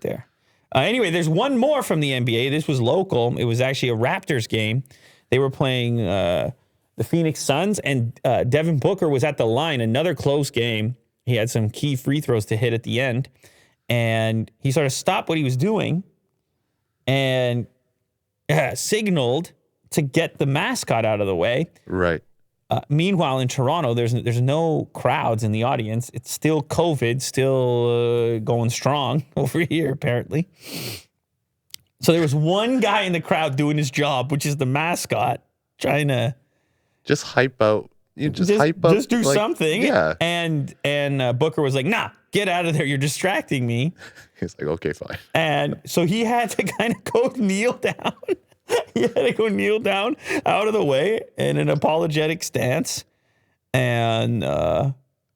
there. Anyway, there's one more from the NBA. This was local. It was actually a Raptors game. They were playing the Phoenix Suns, and Devin Booker was at the line. Another close game. He had some key free throws to hit at the end, and he sort of stopped what he was doing and signaled to get the mascot out of the way. Right. Meanwhile, in Toronto, there's no crowds in the audience. It's still COVID, still going strong over here, apparently. So there was one guy in the crowd doing his job, which is the mascot, trying to just hype out. Just do something. Yeah. And Booker was like, "Nah, get out of there. You're distracting me." He's like, "Okay, fine." And so he had to kind of go kneel down. He had to go kneel down out of the way in an apologetic stance. And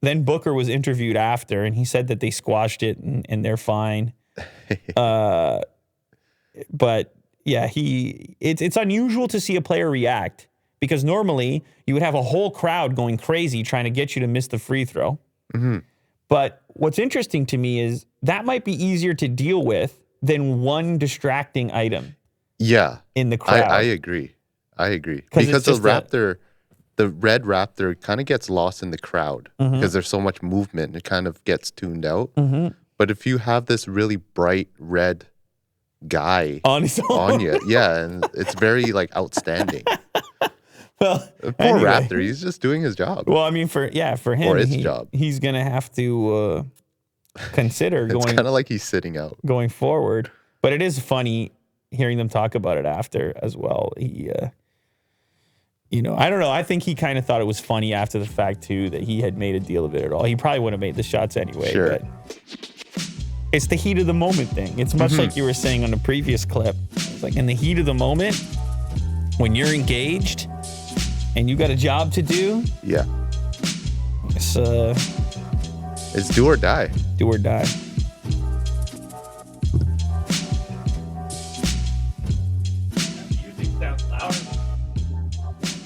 then Booker was interviewed after, and he said that they squashed it and they're fine. But yeah, it's unusual to see a player react, because normally you would have a whole crowd going crazy trying to get you to miss the free throw. Mm-hmm. But what's interesting to me is that might be easier to deal with than one distracting item. Yeah. In the crowd. I agree. Because the red Raptor kind of gets lost in the crowd because there's so much movement. It kind of gets tuned out. Mm-hmm. But if you have this really bright red guy on you, and it's very outstanding. Well, poor Raptor, he's just doing his job. Well, I mean, for him, or its job. He's gonna have to consider it's going. It's kind of like he's sitting out going forward. But it is funny hearing them talk about it after as well. He, I don't know. I think he kind of thought it was funny after the fact too that he had made a deal of it at all. He probably would have made the shots anyway. Sure. But it's the heat of the moment thing. It's much like you were saying on the previous clip. It's like in the heat of the moment, when you're engaged and you got a job to do. Yeah. It's do or die. Do or die.